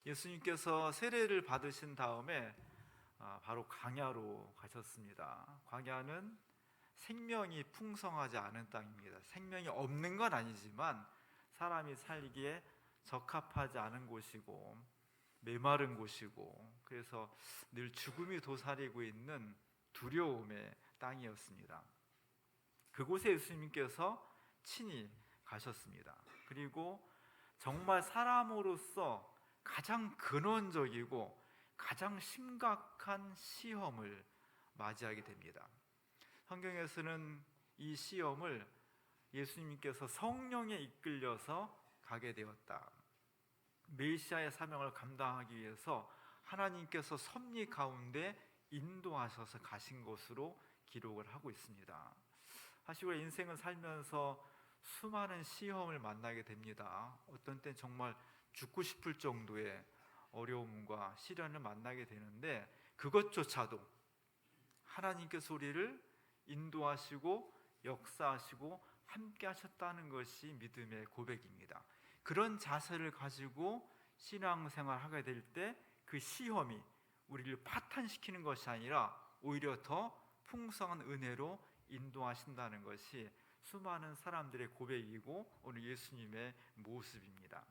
예수님께서 세례를 받으신 다음에 바로 광야로 가셨습니다. 광야는 생명이 풍성하지 않은 땅입니다. 생명이 없는 건 아니지만 사람이 살기에 적합하지 않은 곳이고 메마른 곳이고, 그래서 늘 죽음이 도사리고 있는 두려움의 땅이었습니다. 그곳에 예수님께서 친히 가셨습니다. 그리고 정말 사람으로서 가장 근원적이고 가장 심각한 시험을 맞이하게 됩니다. 성경에서는 이 시험을 예수님께서 성령에 이끌려서 가게 되었다, 메시아의 사명을 감당하기 위해서 하나님께서 섭리 가운데 인도하셔서 가신 것으로 기록을 하고 있습니다. 사실 우리 인생을 살면서 수많은 시험을 만나게 됩니다. 어떤 땐 정말 죽고 싶을 정도의 어려움과 시련을 만나게 되는데, 그것조차도 하나님께서 우리를 인도하시고 역사하시고 함께 하셨다는 것이 믿음의 고백입니다. 그런 자세를 가지고 신앙생활을 하게 될 때 그 시험이 우리를 파탄시키는 것이 아니라 오히려 더 풍성한 은혜로 인도하신다는 것이 수많은 사람들의 고백이고 오늘 예수님의 모습입니다.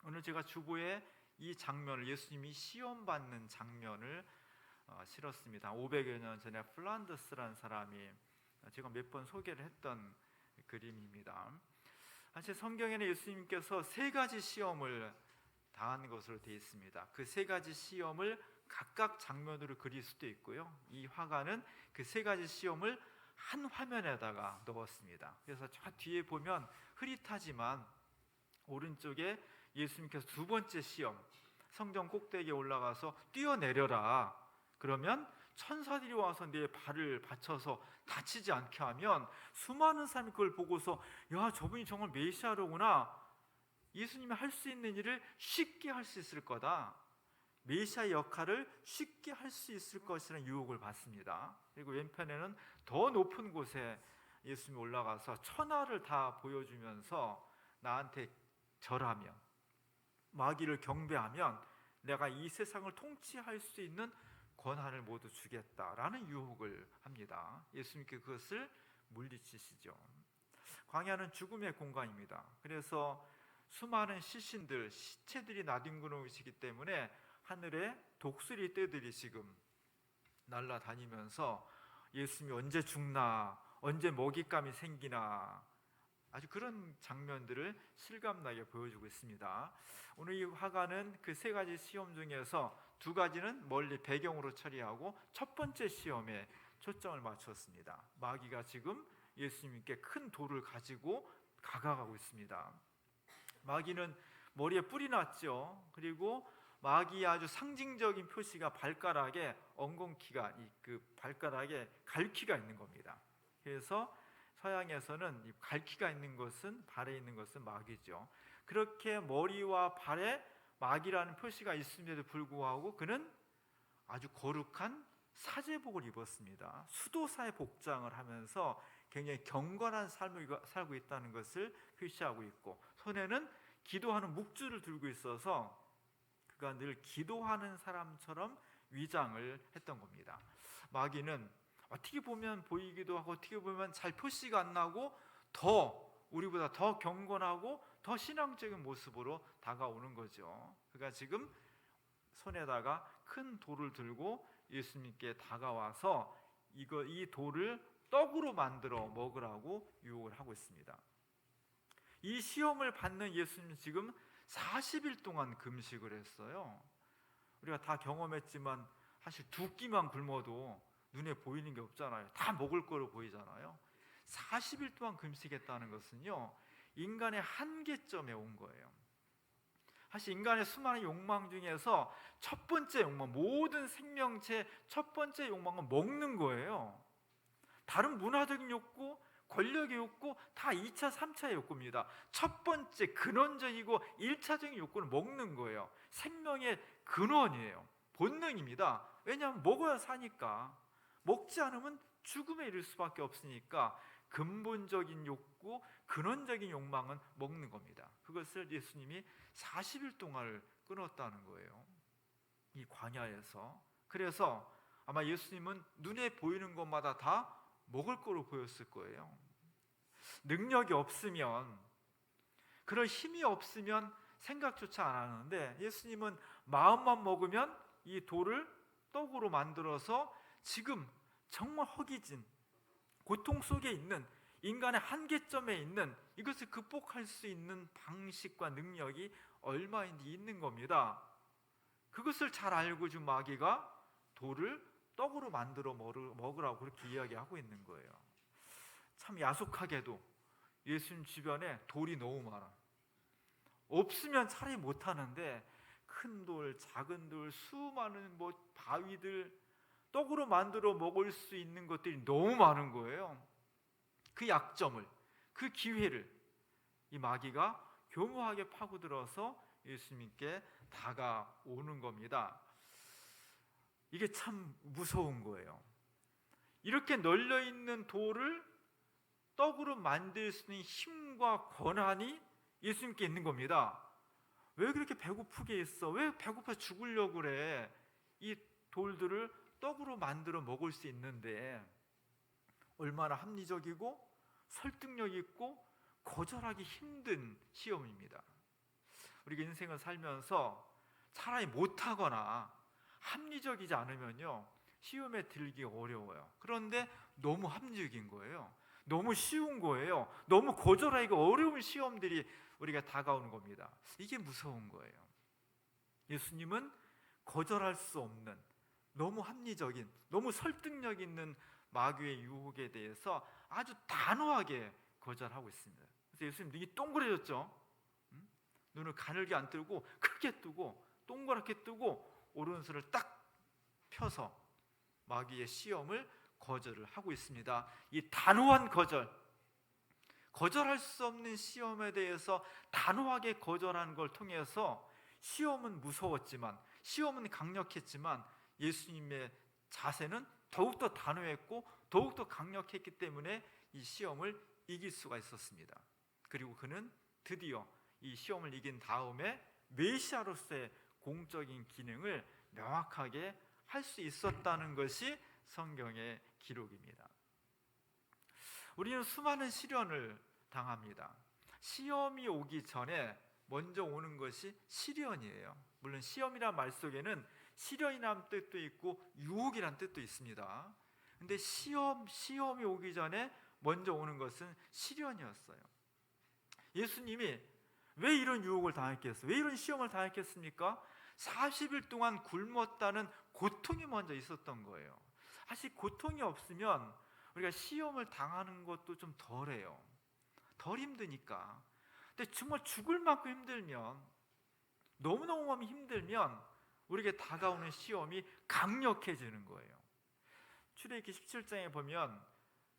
오늘 제가 주보에 이 장면을, 예수님이 시험받는 장면을 실었습니다. 500여 년 전에 플란드스라는 사람이 제가 몇 번 소개를 했던 그림입니다. 사실 성경에는 예수님께서 세 가지 시험을 당한 것으로 되어 있습니다. 그 세 가지 시험을 각각 장면으로 그릴 수도 있고요, 이 화가는 그 세 가지 시험을 한 화면에다가 넣었습니다. 그래서 저 뒤에 보면 흐릿하지만 오른쪽에 예수님께서 두 번째 시험, 성전 꼭대기에 올라가서 뛰어내려라, 그러면 천사들이 와서 내 발을 받쳐서 다치지 않게 하면 수많은 사람이 그걸 보고서 야, 저분이 정말 메시아로구나, 예수님이 할 수 있는 일을 쉽게 할 수 있을 거다, 메시아의 역할을 쉽게 할 수 있을 것이라는 유혹을 받습니다. 그리고 왼편에는 더 높은 곳에 예수님이 올라가서 천하를 다 보여주면서 나한테 절하면, 마귀를 경배하면 내가 이 세상을 통치할 수 있는 권한을 모두 주겠다라는 유혹을 합니다. 예수님께 그것을 물리치시죠. 광야는 죽음의 공간입니다. 그래서 수많은 시신들, 시체들이 나뒹구는 곳이기 때문에 하늘에 독수리 떼들이 지금 날아다니면서 예수님이 언제 죽나, 언제 먹잇감이 생기나, 아주 그런 장면들을 실감나게 보여주고 있습니다. 오늘 이 화가는 그 세 가지 시험 중에서 두 가지는 멀리 배경으로 처리하고 첫 번째 시험에 초점을 맞췄습니다. 마귀가 지금 예수님께 큰 돌을 가지고 다가가고 있습니다. 마귀는 머리에 뿔이 났죠. 그리고 마귀의 아주 상징적인 표시가 발가락에 엉겅퀴가, 그 발가락에 갈퀴가 있는 겁니다. 그래서 서양에서는 이 갈퀴가 있는 것은, 발에 있는 것은 마귀죠. 그렇게 머리와 발에 마귀라는 표시가 있음에도 불구하고 그는 아주 거룩한 사제복을 입었습니다. 수도사의 복장을 하면서 굉장히 경건한 삶을 살고 있다는 것을 표시하고 있고, 손에는 기도하는 묵주를 들고 있어서 그가 늘 기도하는 사람처럼 위장을 했던 겁니다. 마귀는 어떻게 보면 보이기도 하고 어떻게 보면 잘 표시가 안 나고 더 우리보다 더 경건하고 더 신앙적인 모습으로 다가오는 거죠. 그가 지금 손에다가 큰 돌을 들고 예수님께 다가와서 이 돌을 떡으로 만들어 먹으라고 유혹을 하고 있습니다. 이 시험을 받는 예수님, 지금 40일 동안 금식을 했어요. 우리가 다 경험했지만 사실 두 끼만 굶어도 눈에 보이는 게 없잖아요. 다 먹을 거로 보이잖아요. 40일 동안 금식했다는 것은요, 인간의 한계점에 온 거예요. 사실 인간의 수많은 욕망 중에서 첫 번째 욕망, 모든 생명체의 첫 번째 욕망은 먹는 거예요. 다른 문화적인 욕구, 권력의 욕구 다 2차, 3차의 욕구입니다. 첫 번째 근원적이고 1차적인 욕구는 먹는 거예요. 생명의 근원이에요. 본능입니다. 왜냐하면 먹어야 사니까. 먹지 않으면 죽음에 이를 수밖에 없으니까 근본적인 욕구, 근원적인 욕망은 먹는 겁니다. 그것을 예수님이 40일 동안 끊었다는 거예요, 이 광야에서. 그래서 아마 예수님은 눈에 보이는 것마다 다 먹을 거로 보였을 거예요. 능력이 없으면, 그런 힘이 없으면 생각조차 안 하는데, 예수님은 마음만 먹으면 이 돌을 떡으로 만들어서 지금 정말 허기진 고통 속에 있는 인간의 한계점에 있는 이것을 극복할 수 있는 방식과 능력이 얼마인지 있는 겁니다. 그것을 잘 알고 준 마귀가 돌을 떡으로 만들어 먹으라고 그렇게 이야기하고 있는 거예요. 참 야속하게도 예수님 주변에 돌이 너무 많아. 없으면 차라리 못하는데 큰 돌, 작은 돌, 수많은 바위들, 떡으로 만들어 먹을 수 있는 것들이 너무 많은 거예요. 그 약점을, 그 기회를 이 마귀가 교묘하게 파고들어서 예수님께 다가오는 겁니다. 이게 참 무서운 거예요. 이렇게 널려있는 돌을 떡으로 만들 수 있는 힘과 권한이 예수님께 있는 겁니다. 왜 그렇게 배고프게 있어? 왜 배고파 죽으려고 그래? 이 돌들을 떡으로 만들어 먹을 수 있는데 얼마나 합리적이고 설득력 있고 거절하기 힘든 시험입니다. 우리가 인생을 살면서 차라리 못하거나 합리적이지 않으면요, 시험에 들기 어려워요. 그런데 너무 합리적인 거예요. 너무 쉬운 거예요. 너무 거절하기가 어려운 시험들이 우리가 다가오는 겁니다. 이게 무서운 거예요. 예수님은 거절할 수 없는, 너무 합리적인, 너무 설득력 있는 마귀의 유혹에 대해서 아주 단호하게 거절하고 있습니다. 그래서 예수님 눈이 동그래졌죠. 눈을 가늘게 안 뜨고 크게 뜨고 동그랗게 뜨고 오른손을 딱 펴서 마귀의 시험을 거절을 하고 있습니다. 이 단호한 거절할 수 없는 시험에 대해서 단호하게 거절한 걸 통해서 시험은 무서웠지만, 시험은 강력했지만 예수님의 자세는 더욱더 단호했고 더욱더 강력했기 때문에 이 시험을 이길 수가 있었습니다. 그리고 그는 드디어 이 시험을 이긴 다음에 메시아로서의 공적인 기능을 명확하게 할 수 있었다는 것이 성경의 기록입니다. 우리는 수많은 시련을 당합니다. 시험이 오기 전에 먼저 오는 것이 시련이에요. 물론 시험이란 말 속에는 시련이라는 뜻도 있고 유혹이라는 뜻도 있습니다. 근데 시험이 오기 전에 먼저 오는 것은 시련이었어요. 예수님이 왜 이런 유혹을 당했겠어요? 왜 이런 시험을 당했겠습니까? 40일 동안 굶었다는 고통이 먼저 있었던 거예요. 사실 고통이 없으면 우리가 시험을 당하는 것도 좀 덜해요. 덜 힘드니까. 근데 정말 죽을 만큼 힘들면, 너무너무 힘들면 우리에게 다가오는 시험이 강력해지는 거예요. 출애굽기 17장에 보면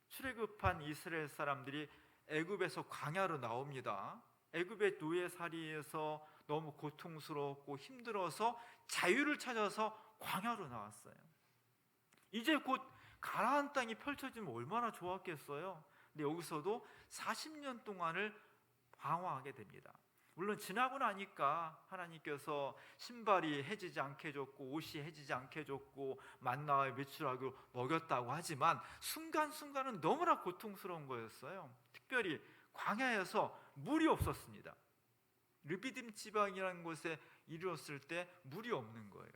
출애굽한 이스라엘 사람들이 애굽에서 광야로 나옵니다. 애굽의 노예살이에서 너무 고통스럽고 힘들어서 자유를 찾아서 광야로 나왔어요. 이제 곧 가나안 땅이 펼쳐지면 얼마나 좋았겠어요. 근데 여기서도 40년 동안을 방황하게 됩니다. 물론 지나고 나니까 하나님께서 신발이 해지지 않게 해줬고 옷이 해지지 않게 해줬고 만나와 메추라기로 먹였다고 하지만 순간순간은 너무나 고통스러운 거였어요. 특별히 광야에서 물이 없었습니다. 르비딤 지방이라는 곳에 이르렀을 때 물이 없는 거예요.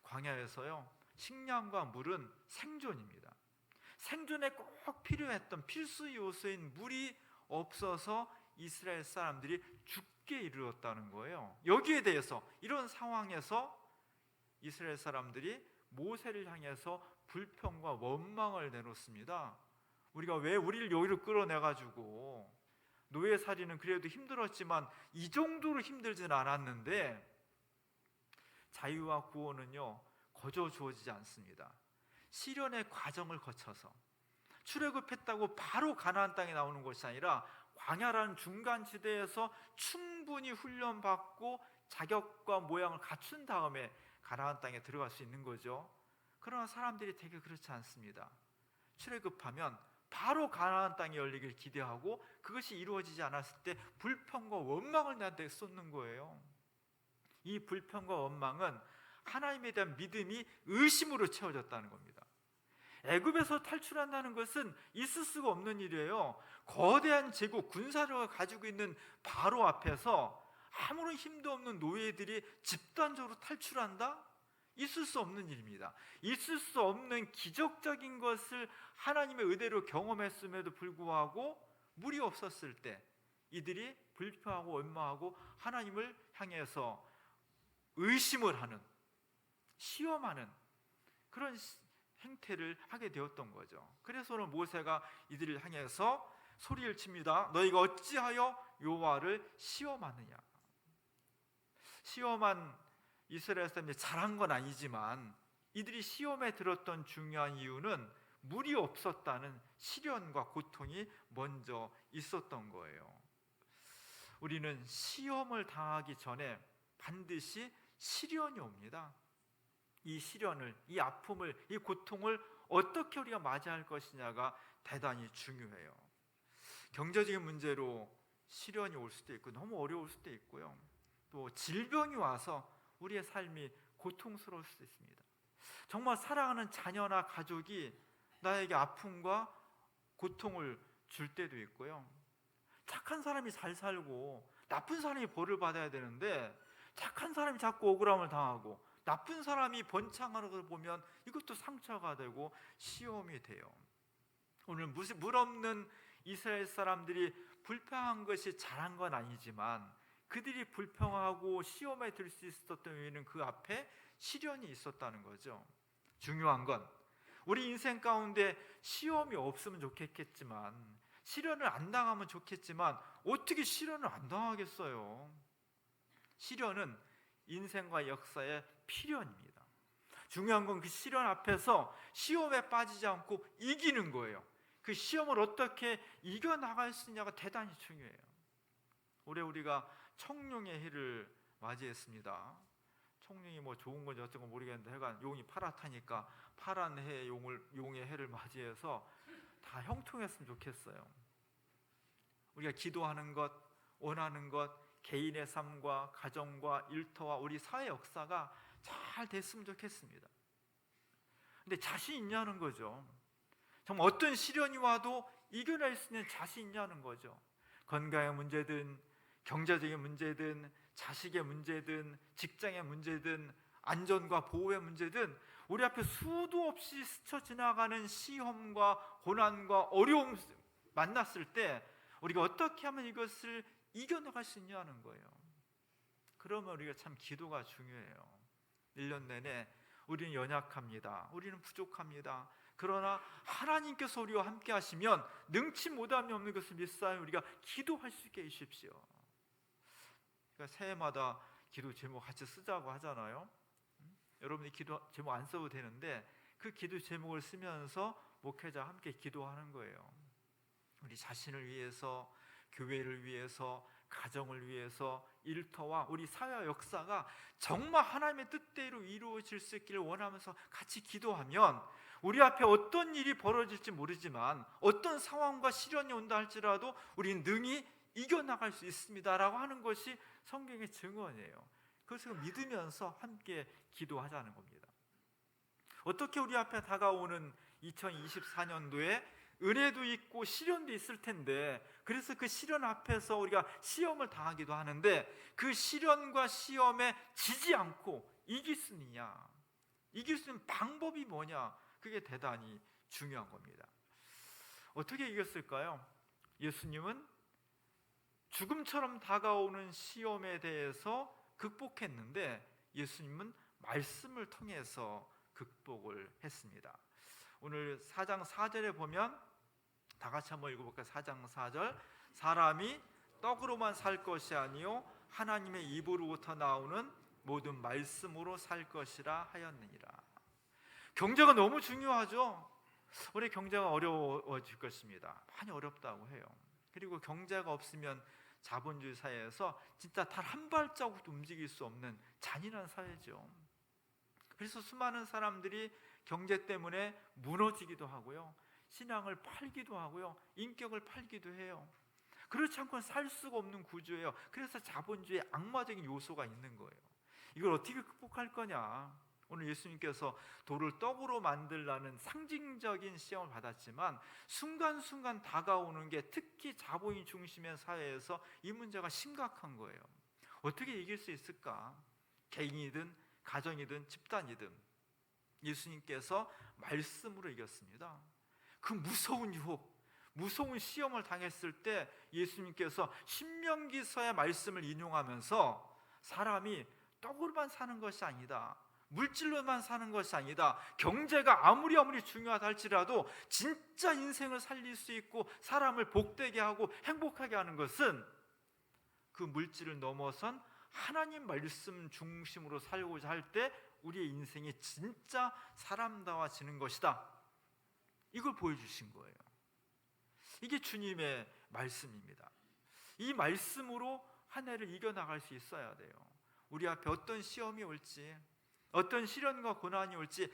광야에서요, 식량과 물은 생존입니다. 생존에 꼭 필요했던 필수 요소인 물이 없어서 이스라엘 사람들이 죽게 이르렀다는 거예요. 여기에 대해서, 이런 상황에서 이스라엘 사람들이 모세를 향해서 불평과 원망을 내놓습니다. 우리가 왜 우리를 여기로 끌어내가지고, 노예살이는 그래도 힘들었지만 이 정도로 힘들지는 않았는데, 자유와 구원은요 거저 주어지지 않습니다. 시련의 과정을 거쳐서 출애굽했다고 바로 가나안 땅에 나오는 것이 아니라 광야라는 중간지대에서 충분히 훈련받고 자격과 모양을 갖춘 다음에 가나안 땅에 들어갈 수 있는 거죠. 그러나 사람들이 되게 그렇지 않습니다. 출애굽하면 바로 가나안 땅이 열리길 기대하고 그것이 이루어지지 않았을 때 불평과 원망을 나한테 쏟는 거예요. 이 불평과 원망은 하나님에 대한 믿음이 의심으로 채워졌다는 겁니다. 애굽에서 탈출한다는 것은 있을 수가 없는 일이에요. 거대한 제국 군사력을 가지고 있는 바로 앞에서 아무런 힘도 없는 노예들이 집단적으로 탈출한다? 있을 수 없는 일입니다. 있을 수 없는 기적적인 것을 하나님의 은혜로 경험했음에도 불구하고 물이 없었을 때 이들이 불평하고 원망하고 하나님을 향해서 의심을 하는, 시험하는 그런 행태를 하게 되었던 거죠. 그래서 오늘 모세가 이들을 향해서 소리를 칩니다. 너희가 어찌하여 여호와를 시험하느냐. 시험한 이스라엘 사람들이 잘한 건 아니지만 이들이 시험에 들었던 중요한 이유는 물이 없었다는 시련과 고통이 먼저 있었던 거예요. 우리는 시험을 당하기 전에 반드시 시련이 옵니다. 이 시련을, 이 아픔을, 이 고통을 어떻게 우리가 맞이할 것이냐가 대단히 중요해요. 경제적인 문제로 시련이 올 수도 있고 너무 어려울 수도 있고요. 또 질병이 와서 우리의 삶이 고통스러울 수도 있습니다. 정말 사랑하는 자녀나 가족이 나에게 아픔과 고통을 줄 때도 있고요. 착한 사람이 잘 살고 나쁜 사람이 벌을 받아야 되는데 착한 사람이 자꾸 억울함을 당하고 나쁜 사람이 번창하는 것을 보면 이것도 상처가 되고 시험이 돼요. 오늘 물 없는 이스라엘 사람들이 불평한 것이 잘한 건 아니지만 그들이 불평하고 시험에 들 수 있었던 이유는 그 앞에 시련이 있었다는 거죠. 중요한 건 우리 인생 가운데 시험이 없으면 좋겠지만 시련을 안 당하면 좋겠지만 어떻게 시련을 안 당하겠어요? 시련은 인생과 역사의 필연입니다. 중요한 건 그 시련 앞에서 시험에 빠지지 않고 이기는 거예요. 그 시험을 어떻게 이겨나갈 수 있냐가 대단히 중요해요. 올해 우리가 청룡의 해를 맞이했습니다. 청룡이 뭐 좋은 건지 어떤 건 모르겠는데 하여간 용이 파랗다니까 파란 해 용의 해를 맞이해서 다 형통했으면 좋겠어요. 우리가 기도하는 것, 원하는 것, 개인의 삶과 가정과 일터와 우리 사회 역사가 잘 됐으면 좋겠습니다. 근데 자신 있냐는 거죠. 정말 어떤 시련이 와도 이겨낼 수 있는 자신 있냐는 거죠. 건강의 문제든 경제적인 문제든 자식의 문제든 직장의 문제든 안전과 보호의 문제든 우리 앞에 수도 없이 스쳐 지나가는 시험과 고난과 어려움 만났을 때 우리가 어떻게 하면 이것을 이겨나갈 수 있냐는 거예요. 그러면 우리가 참 기도가 중요해요. 1년 내내 우리는 연약합니다. 우리는 부족합니다. 그러나 하나님께서 우리와 함께 하시면 능치 못함이 없는 것을 믿사오니 우리가 기도할 수 있게 해주십시오. 그러니까 새해마다 기도 제목 같이 쓰자고 하잖아요. 여러분이 기도 제목 안 써도 되는데 그 기도 제목을 쓰면서 목회자와 함께 기도하는 거예요. 우리 자신을 위해서, 교회를 위해서, 가정을 위해서, 일터와 우리 사회 역사가 정말 하나님의 뜻대로 이루어질 수 있기를 원하면서 같이 기도하면 우리 앞에 어떤 일이 벌어질지 모르지만 어떤 상황과 시련이 온다 할지라도 우리는 능히 이겨나갈 수 있습니다라고 하는 것이 성경의 증언이에요. 그것을 믿으면서 함께 기도하자는 겁니다. 어떻게 우리 앞에 다가오는 2024년도에 은혜도 있고 시련도 있을 텐데 그래서 그 시련 앞에서 우리가 시험을 당하기도 하는데 그 시련과 시험에 지지 않고 이길 수 있느냐, 이길 수 있는 방법이 뭐냐, 그게 대단히 중요한 겁니다. 어떻게 이겼을까요? 예수님은 죽음처럼 다가오는 시험에 대해서 극복했는데 예수님은 말씀을 통해서 극복을 했습니다. 오늘 4장 4절에 보면 다 같이 한번 읽어볼까요? 4장 4절 사람이 떡으로만 살 것이 아니요 하나님의 입으로부터 나오는 모든 말씀으로 살 것이라 하였느니라. 경제가 너무 중요하죠. 올해 경제가 어려워질 것입니다. 많이 어렵다고 해요. 그리고 경제가 없으면 자본주의 사회에서 진짜 단 한 발자국도 움직일 수 없는 잔인한 사회죠. 그래서 수많은 사람들이 경제 때문에 무너지기도 하고요, 신앙을 팔기도 하고요, 인격을 팔기도 해요. 그렇지 않고는 살 수가 없는 구조예요. 그래서 자본주의에 악마적인 요소가 있는 거예요. 이걸 어떻게 극복할 거냐? 오늘 예수님께서 돌을 떡으로 만들라는 상징적인 시험을 받았지만 순간순간 다가오는 게 특히 자본주의 중심의 사회에서 이 문제가 심각한 거예요. 어떻게 이길 수 있을까? 개인이든 가정이든 집단이든 예수님께서 말씀으로 이겼습니다. 그 무서운 유혹, 무서운 시험을 당했을 때 예수님께서 신명기서의 말씀을 인용하면서 사람이 떡으로만 사는 것이 아니다, 물질로만 사는 것이 아니다, 경제가 아무리 중요하다 할지라도 진짜 인생을 살릴 수 있고 사람을 복되게 하고 행복하게 하는 것은 그 물질을 넘어선 하나님 말씀 중심으로 살고자 할 때 우리의 인생이 진짜 사람다워지는 것이다. 이걸 보여주신 거예요. 이게 주님의 말씀입니다. 이 말씀으로 한 해를 이겨나갈 수 있어야 돼요. 우리 앞에 어떤 시험이 올지, 어떤 시련과 고난이 올지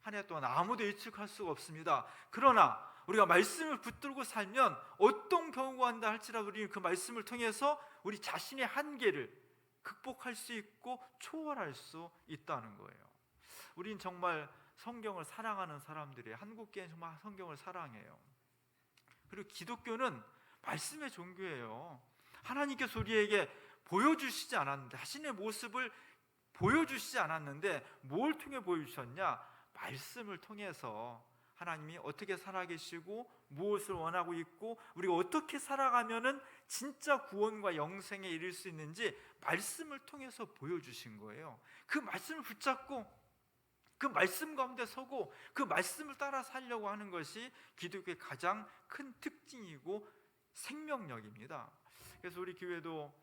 한 해 동안 아무도 예측할 수가 없습니다. 그러나 우리가 말씀을 붙들고 살면 어떤 경우가 온다 할지라도 우리는 그 말씀을 통해서 우리 자신의 한계를 극복할 수 있고 초월할 수 있다는 거예요. 우린 정말 성경을 사랑하는 사람들이에요. 한국교회는 정말 성경을 사랑해요. 그리고 기독교는 말씀의 종교예요. 하나님께서 우리에게 보여주시지 않았는데, 자신의 모습을 보여주시지 않았는데 뭘 통해 보여주셨냐? 말씀을 통해서 하나님이 어떻게 살아계시고 무엇을 원하고 있고 우리가 어떻게 살아가면은 진짜 구원과 영생에 이를 수 있는지 말씀을 통해서 보여주신 거예요. 그 말씀을 붙잡고 그 말씀 가운데 서고 그 말씀을 따라 살려고 하는 것이 기독교의 가장 큰 특징이고 생명력입니다. 그래서 우리 교회도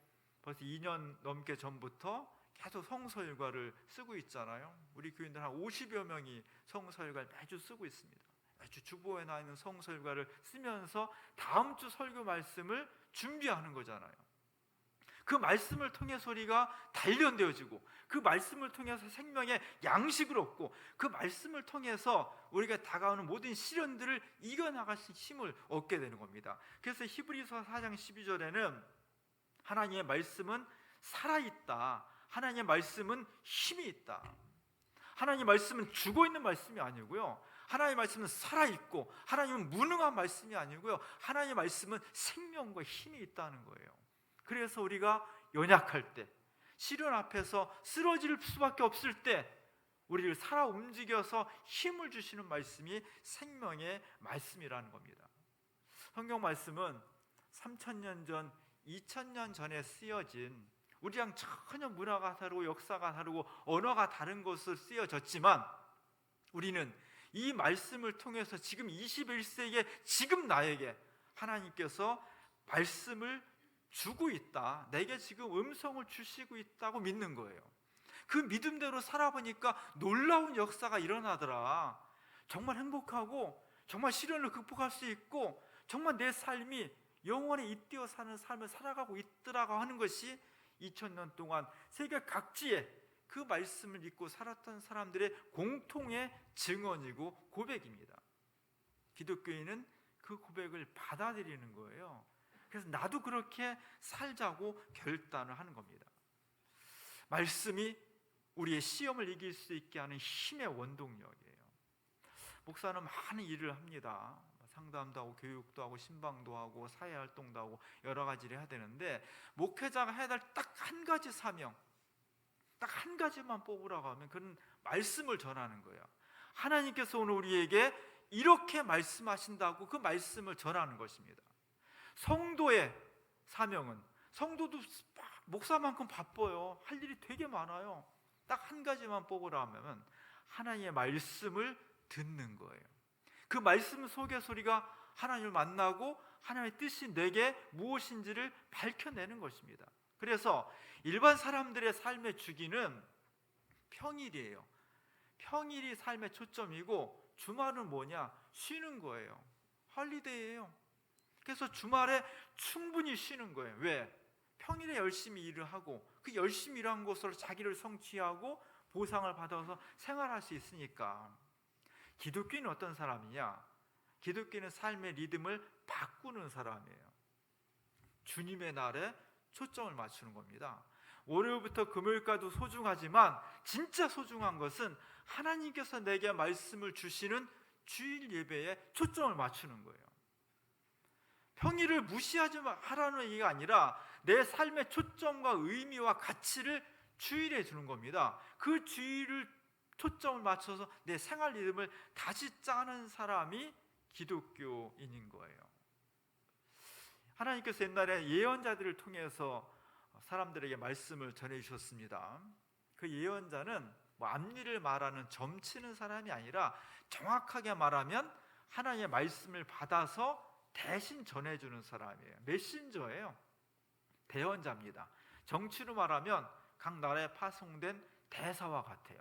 벌써 2년 넘게 전부터 계속 성서일과를 쓰고 있잖아요. 우리 교인들 한 50여 명이 성서일과를 매주 쓰고 있습니다. 매주 주보에 나 있는 성서일과를 쓰면서 다음 주 설교 말씀을 준비하는 거잖아요. 그 말씀을 통해서 우리가 단련되어지고 그 말씀을 통해서 생명의 양식을 얻고 그 말씀을 통해서 우리가 다가오는 모든 시련들을 이겨나갈 수 있는 힘을 얻게 되는 겁니다. 그래서 히브리서 4장 12절에는 하나님의 말씀은 살아있다, 하나님의 말씀은 힘이 있다. 하나님의 말씀은 죽어있는 말씀이 아니고요, 하나님의 말씀은 살아있고 하나님은 무능한 말씀이 아니고요, 하나님의 말씀은 생명과 힘이 있다는 거예요. 그래서 우리가 연약할 때, 시련 앞에서 쓰러질 수밖에 없을 때 우리를 살아 움직여서 힘을 주시는 말씀이 생명의 말씀이라는 겁니다. 성경 말씀은 3,000년 전, 2,000년 전에 쓰여진, 우리랑 전혀 문화가 다르고 역사가 다르고 언어가 다른 것으로 쓰여졌지만 우리는 이 말씀을 통해서 지금 21세기에 지금 나에게 하나님께서 말씀을 주고 있다, 내게 지금 음성을 주시고 있다고 믿는 거예요. 그 믿음대로 살아보니까 놀라운 역사가 일어나더라. 정말 행복하고 정말 시련을 극복할 수 있고 정말 내 삶이 영원히 잇대어 사는 삶을 살아가고 있더라고 하는 것이 2000년 동안 세계 각지에 그 말씀을 믿고 살았던 사람들의 공통의 증언이고 고백입니다. 기독교인은 그 고백을 받아들이는 거예요. 그래서 나도 그렇게 살자고 결단을 하는 겁니다. 말씀이 우리의 시험을 이길 수 있게 하는 힘의 원동력이에요. 목사는 많은 일을 합니다. 상담도 하고 교육도 하고 신방도 하고 사회활동도 하고 여러 가지를 해야 되는데 목회자가 해야 될 딱 한 가지 사명, 딱 한 가지만 뽑으라고 하면 그는 말씀을 전하는 거예요. 하나님께서 오늘 우리에게 이렇게 말씀하신다고 그 말씀을 전하는 것입니다. 성도의 사명은, 성도도 목사만큼 바빠요. 할 일이 되게 많아요. 딱 한 가지만 뽑으라 하면 하나님의 말씀을 듣는 거예요. 그 말씀 속에서 우리가 하나님을 만나고 하나님의 뜻이 내게 무엇인지를 밝혀내는 것입니다. 그래서 일반 사람들의 삶의 주기는 평일이에요. 평일이 삶의 초점이고 주말은 뭐냐? 쉬는 거예요. 헐리데이예요. 그래서 주말에 충분히 쉬는 거예요. 왜? 평일에 열심히 일을 하고 그 열심히 일한 것으로 자기를 성취하고 보상을 받아서 생활할 수 있으니까. 기독교인은 어떤 사람이냐? 기독교는 삶의 리듬을 바꾸는 사람이에요. 주님의 날에 초점을 맞추는 겁니다. 월요일부터 금요일까지도 소중하지만 진짜 소중한 것은 하나님께서 내게 말씀을 주시는 주일 예배에 초점을 맞추는 거예요. 평일을 무시하지 하라는 얘기가 아니라 내 삶의 초점과 의미와 가치를 주일에 주는 겁니다. 그 주일을 초점을 맞춰서 내 생활 리듬을 다시 짜는 사람이 기독교인인 거예요. 하나님께서 옛날에 예언자들을 통해서 사람들에게 말씀을 전해주셨습니다. 그 예언자는 앞일을 말하는 점치는 사람이 아니라 정확하게 말하면 하나님의 말씀을 받아서 대신 전해주는 사람이에요. 메신저예요. 대언자입니다. 정치로 말하면 각 나라에 파송된 대사와 같아요.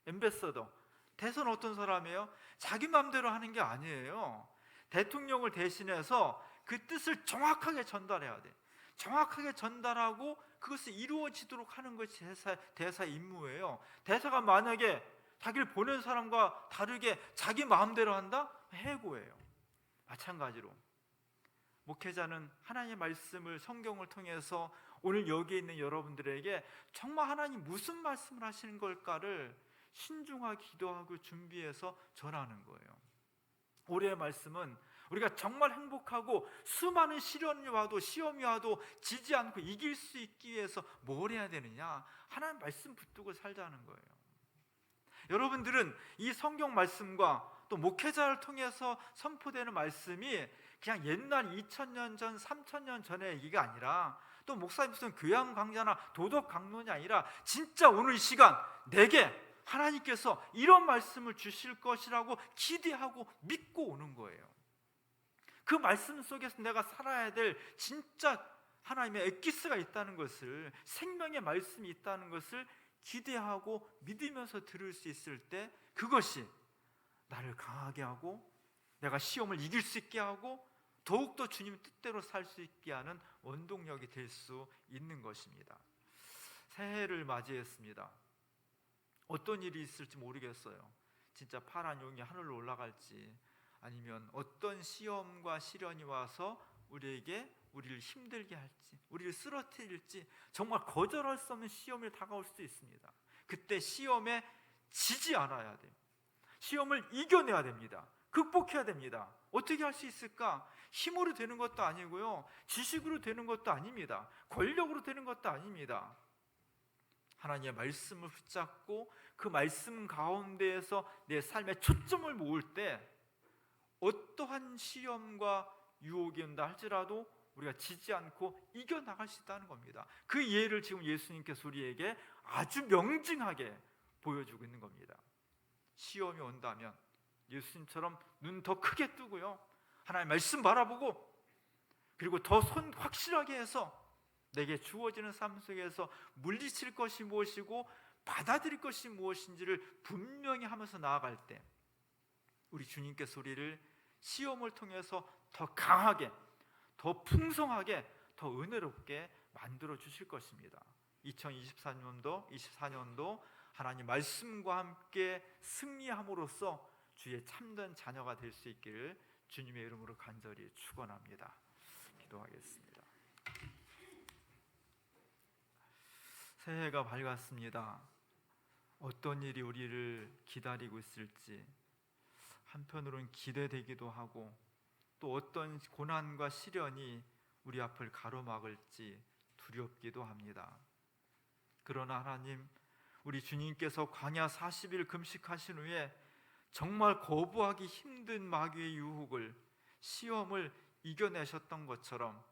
엠베서더. 대사는 어떤 사람이에요? 자기 마음대로 하는 게 아니에요. 대통령을 대신해서 그 뜻을 정확하게 전달해야 돼. 정확하게 전달하고 그것이 이루어지도록 하는 것이 대사의 임무예요. 대사가 만약에 자기를 보낸 사람과 다르게 자기 마음대로 한다? 해고예요. 마찬가지로 목회자는 하나님의 말씀을 성경을 통해서 오늘 여기에 있는 여러분들에게 정말 하나님 무슨 말씀을 하시는 걸까를 신중하게 기도하고 준비해서 전하는 거예요. 올해의 말씀은 우리가 정말 행복하고 수많은 시련이 와도 시험이 와도 지지 않고 이길 수 있기 위해서 뭘 해야 되느냐? 하나님 말씀 붙들고 살자는 거예요. 여러분들은 이 성경 말씀과 또 목회자를 통해서 선포되는 말씀이 그냥 옛날 2000년 전, 3000년 전의 얘기가 아니라 또 목사님 무슨 교양 강좌나 도덕 강론이 아니라 진짜 오늘 이 시간 내게 하나님께서 이런 말씀을 주실 것이라고 기대하고 믿고 오는 거예요. 그 말씀 속에서 내가 살아야 될 진짜 하나님의 엑기스가 있다는 것을, 생명의 말씀이 있다는 것을 기대하고 믿으면서 들을 수 있을 때 그것이 나를 강하게 하고 내가 시험을 이길 수 있게 하고 더욱더 주님 뜻대로 살 수 있게 하는 원동력이 될 수 있는 것입니다. 새해를 맞이했습니다. 어떤 일이 있을지 모르겠어요. 진짜 파란 용이 하늘로 올라갈지 아니면 어떤 시험과 시련이 와서 우리를 힘들게 할지, 우리를 쓰러뜨릴지 정말 거절할 수 없는 시험이 다가올 수도 있습니다. 그때 시험에 지지 않아야 돼요. 시험을 이겨내야 됩니다. 극복해야 됩니다. 어떻게 할 수 있을까? 힘으로 되는 것도 아니고요, 지식으로 되는 것도 아닙니다. 권력으로 되는 것도 아닙니다. 하나님의 말씀을 붙잡고 그 말씀 가운데에서 내 삶의 초점을 모을 때 어떠한 시험과 유혹이 온다 할지라도 우리가 지지 않고 이겨나갈 수 있다는 겁니다. 그 예를 지금 예수님께서 우리에게 아주 명징하게 보여주고 있는 겁니다. 시험이 온다면 예수님처럼 눈 더 크게 뜨고요, 하나님의 말씀 바라보고 그리고 더 손 확실하게 해서 내게 주어지는 삶 속에서 물리칠 것이 무엇이고 받아들일 것이 무엇인지를 분명히 하면서 나아갈 때 우리 주님께서 우리를 시험을 통해서 더 강하게, 더 풍성하게, 더 은혜롭게 만들어 주실 것입니다. 2024년도 하나님 말씀과 함께 승리함으로써 주의 참된 자녀가 될 수 있기를 주님의 이름으로 간절히 축원합니다. 기도하겠습니다. 새해가 밝았습니다. 어떤 일이 우리를 기다리고 있을지 한편으로는 기대되기도 하고 또 어떤 고난과 시련이 우리 앞을 가로막을지 두렵기도 합니다. 그러나 하나님, 우리 주님께서 광야 40일 금식하신 후에 정말 거부하기 힘든 마귀의 유혹을, 시험을 이겨내셨던 것처럼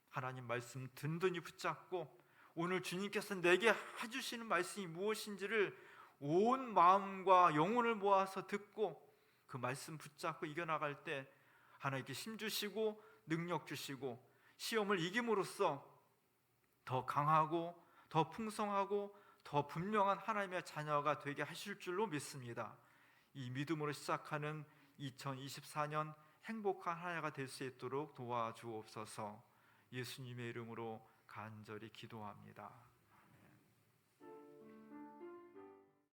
하나님 말씀 든든히 붙잡고 오늘 주님께서 내게 해주시는 말씀이 무엇인지를 온 마음과 영혼을 모아서 듣고 그 말씀 붙잡고 이겨나갈 때 하나님께 힘 주시고 능력 주시고 시험을 이김으로써 더 강하고 더 풍성하고 더 분명한 하나님의 자녀가 되게 하실 줄로 믿습니다. 이 믿음으로 시작하는 2024년 행복한 한 해가 될 수 있도록 도와주옵소서. 예수님의 이름으로 간절히 기도합니다.